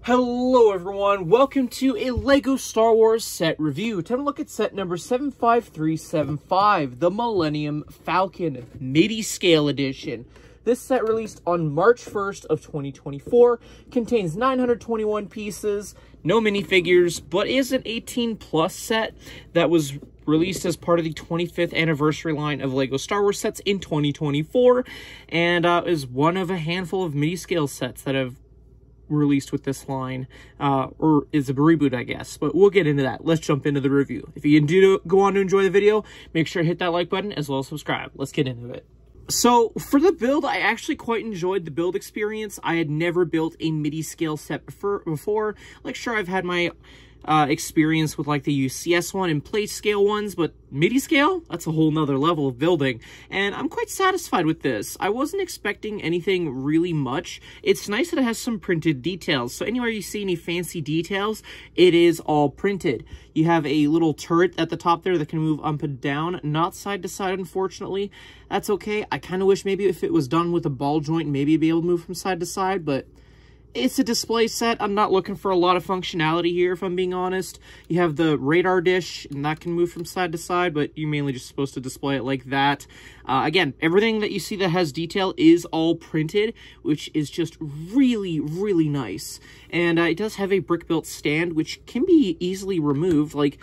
Hello everyone, welcome to a LEGO Star Wars set review. Time to look at set number 75375, the Millennium Falcon Midi Scale Edition. This set released on March 1st of 2024, contains 921 pieces, no minifigures, but is an 18 plus set that was released as part of the 25th anniversary line of LEGO Star Wars sets in 2024, and is one of a handful of midi scale sets that have released with this line, or is a reboot, I guess, but we'll get into that. Let's jump into the review. If you do go on to enjoy the video, make sure to hit that like button as well as subscribe. Let's get into it. So for the build, I actually quite enjoyed the build experience. I had never built a midi scale set before. Like, sure, I've had my experience with like the UCS one and plate scale ones, but midi scale, that's a whole nother level of building, and I'm quite satisfied with this. I wasn't expecting anything really much. It's nice that it has some printed details, so anywhere you see any fancy details, it is all printed. You have a little turret at the top there that can move up and down, not side to side, unfortunately. That's okay. I kind of wish maybe if it was done with a ball joint, maybe it'd be able to move from side to side, but it's a display set. I'm not looking for a lot of functionality here, if I'm being honest. You have the radar dish, and that can move from side to side, but you're mainly just supposed to display it like that. Again, everything that you see that has detail is all printed, which is just really, really nice. And it does have a brick-built stand, which can be easily removed. Like,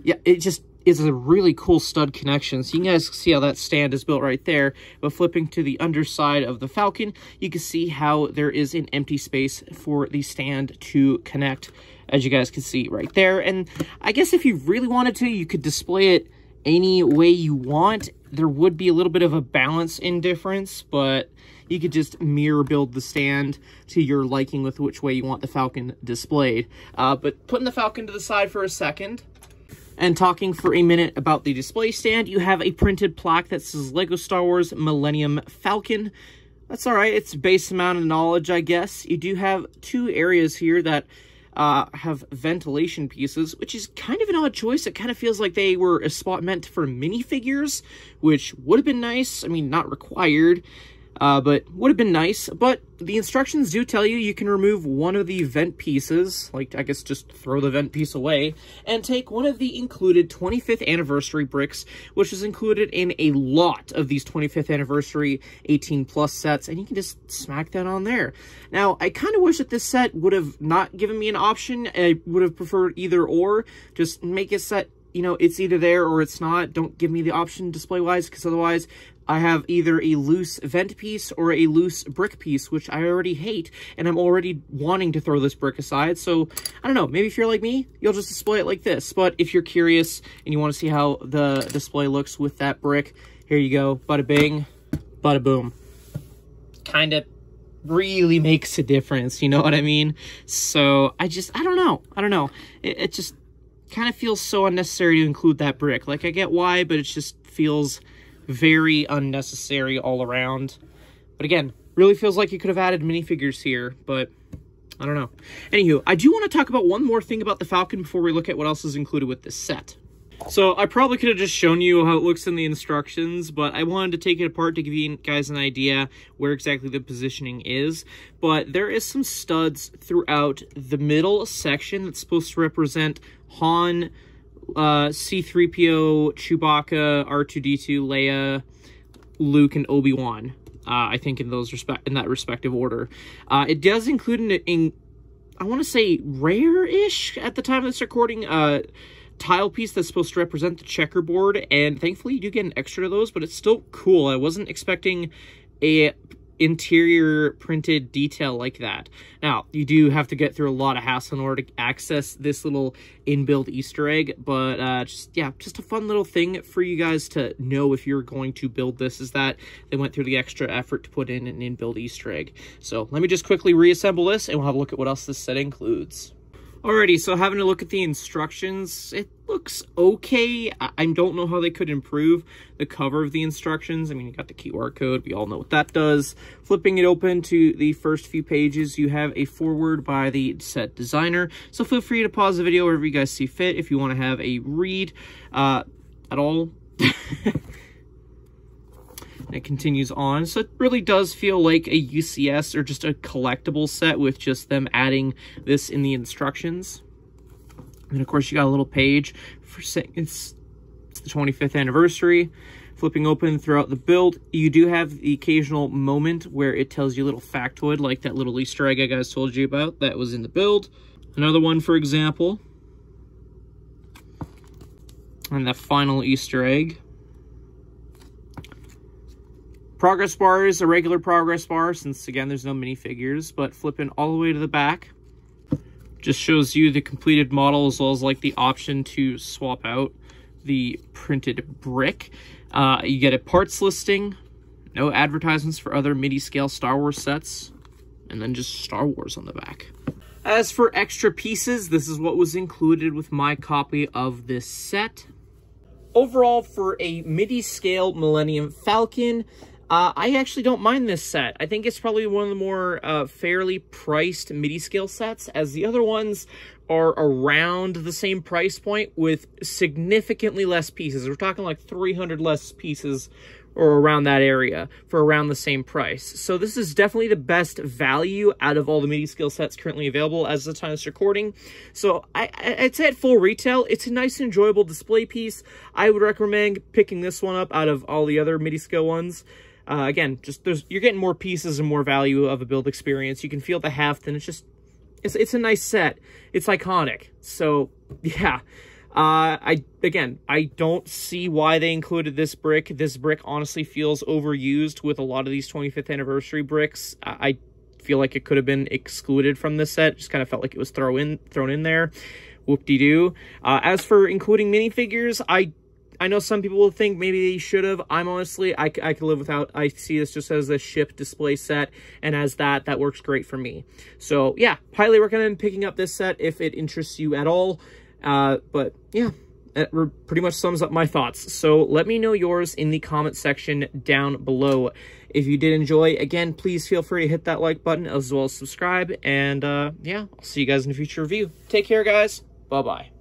yeah, it just is a really cool stud connection. So you guys see how that stand is built right there. But flipping to the underside of the Falcon, you can see how there is an empty space for the stand to connect, as you guys can see right there. And I guess if you really wanted to, you could display it any way you want. There would be a little bit of a balance indifference, but you could just mirror build the stand to your liking with which way you want the Falcon displayed. But putting the Falcon to the side for a second, and talking for a minute about the display stand, you have a printed plaque that says LEGO Star Wars Millennium Falcon. That's all right. It's a base amount of knowledge, I guess. You do have two areas here that have ventilation pieces, which is kind of an odd choice. It kind of feels like they were a spot meant for minifigures, which would have been nice. I mean, not required, but would have been nice. But the instructions do tell you you can remove one of the vent pieces, like I guess just throw the vent piece away, and take one of the included 25th anniversary bricks, which is included in a lot of these 25th anniversary 18 plus sets, and you can just smack that on there. Now, I kind of wish that this set would have not given me an option. I would have preferred either or. Just make a set, you know, it's either there or it's not. Don't give me the option display-wise, because otherwise I have either a loose vent piece or a loose brick piece, which I already hate, and I'm already wanting to throw this brick aside. So, I don't know, maybe if you're like me, you'll just display it like this. But if you're curious and you want to see how the display looks with that brick, here you go. Bada bing, bada boom. Kind of really makes a difference, you know what I mean? So, I don't know. It just kind of feels so unnecessary to include that brick. Like, I get why, but it just feels very unnecessary all around. But again, really feels like you could have added minifigures here, but I don't know. Anywho, I do want to talk about one more thing about the Falcon before we look at what else is included with this set. So I probably could have just shown you how it looks in the instructions, but I wanted to take it apart to give you guys an idea where exactly the positioning is. But there is some studs throughout the middle section that's supposed to represent Han, C-3PO, Chewbacca, R2-D2, Leia, Luke, and Obi-Wan. I think in that respective order. It does include I want to say rare-ish at the time of this recording, tile piece that's supposed to represent the checkerboard, and thankfully you do get an extra of those, but it's still cool. I wasn't expecting a interior printed detail like that. Now, you do have to get through a lot of hassle in order to access this little inbuilt Easter egg, but just a fun little thing for you guys to know if you're going to build this, is that they went through the extra effort to put in an inbuilt Easter egg. So let me just quickly reassemble this, and we'll have a look at what else this set includes. Alrighty, so having a look at the instructions, it looks okay. I don't know how they could improve the cover of the instructions. I mean, you got the QR code. We all know what that does. Flipping it open to the first few pages, you have a foreword by the set designer. So feel free to pause the video wherever you guys see fit if you want to have a read at all. And it continues on. So it really does feel like a UCS or just a collectible set with just them adding this in the instructions. And of course, you got a little page for saying it's the 25th anniversary. Flipping open throughout the build, you do have the occasional moment where it tells you a little factoid, like that little Easter egg I guys told you about that was in the build. Another one, for example. And the final Easter egg. Progress bar is a regular progress bar, since again there's no minifigures, but flipping all the way to the back just shows you the completed model, as well as like the option to swap out the printed brick. You get a parts listing, no advertisements for other midi scale Star Wars sets, and then just Star Wars on the back. As for extra pieces, this is what was included with my copy of this set. Overall, for a midi scale Millennium Falcon, I actually don't mind this set. I think it's probably one of the more fairly priced midi scale sets, as the other ones are around the same price point with significantly less pieces. We're talking like 300 less pieces or around that area for around the same price. So this is definitely the best value out of all the midi scale sets currently available as of the time of this recording. So I'd say at full retail, it's a nice, enjoyable display piece. I would recommend picking this one up out of all the other midi scale ones. Again, just you're getting more pieces and more value of a build experience. You can feel the heft, and it's a nice set. It's iconic. So yeah, I don't see why they included this brick. This brick honestly feels overused with a lot of these 25th anniversary bricks. I feel like it could have been excluded from this set. Just kind of felt like it was thrown in there. Whoop-de-doo. As for including minifigures, I know some people will think maybe they should have. I'm honestly, I could live without. I see this just as a ship display set, and as that works great for me. So yeah, highly recommend picking up this set if it interests you at all. But yeah, that pretty much sums up my thoughts. So let me know yours in the comment section down below. If you did enjoy, again, please feel free to hit that like button as well as subscribe. And yeah, I'll see you guys in a future review. Take care, guys. Bye-bye.